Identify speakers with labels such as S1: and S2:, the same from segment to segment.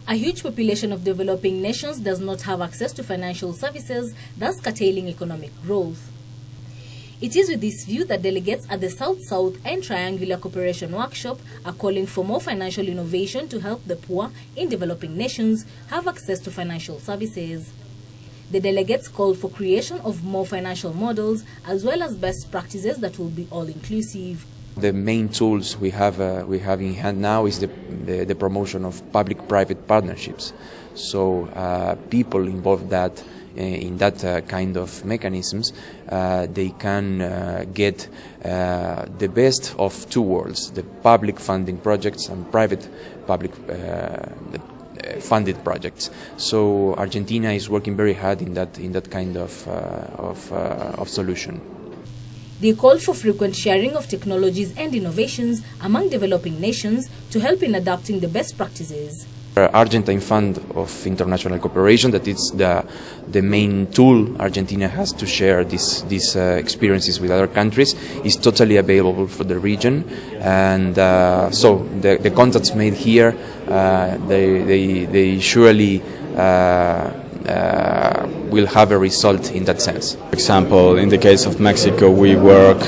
S1: A huge population of developing nations does not have access to financial services, thus curtailing economic growth. It is with this view that delegates at the South-South and Triangular Cooperation Workshop are calling for more financial innovation to help the poor in developing nations have access to financial services. The delegates called for creation of more financial models as well as best practices that will be all-inclusive.
S2: The main tools we have in hand now is the promotion of public-private partnerships. So people involved in that kind of mechanisms, they can get the best of two worlds: the public funding projects and private public funded projects. So Argentina is working very hard in that kind of solution.
S1: They called for frequent sharing of technologies and innovations among developing nations to help in adapting the best practices.
S2: Argentine Fund of International Cooperation, that is the main tool Argentina has to share these experiences with other countries, is totally available for the region, and so the contacts made here, they surely will have a result in that sense.
S3: For example, in the case of Mexico, we work.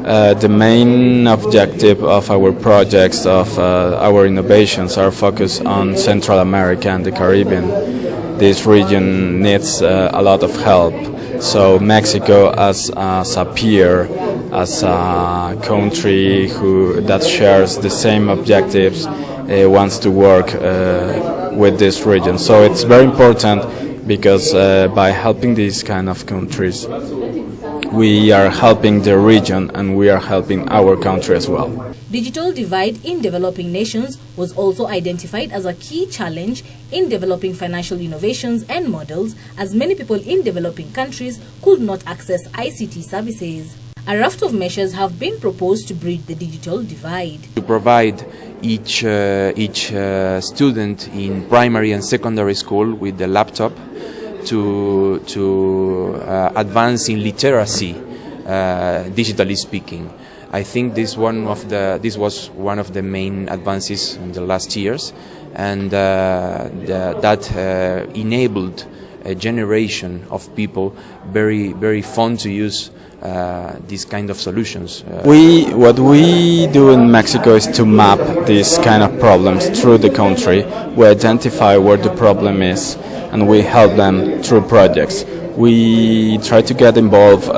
S3: The main objective of our projects, of our innovations, are focused on Central America and the Caribbean. This region needs a lot of help. So Mexico, as a peer, as a country that shares the same objectives, wants to work with this region. So it's very important because by helping these kind of countries, we are helping the region and we are helping our country as well.
S1: Digital divide in developing nations was also identified as a key challenge in developing financial innovations and models, as many people in developing countries could not access ICT services. A raft of measures have been proposed to bridge the digital divide.
S2: To provide each student in primary and secondary school with the laptop to advance in literacy, digitally speaking. I think this was one of the main advances in the last years, and that enabled a generation of people very fond to use these kind of solutions.
S3: What we do in Mexico is to map these kind of problems through the country. We identify where the problem is, and we help them through projects. We try to get involved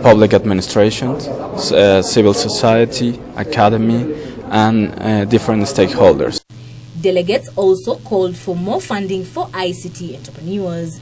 S3: public administration, civil society, academy, and different stakeholders.
S1: Delegates also called for more funding for ICT entrepreneurs.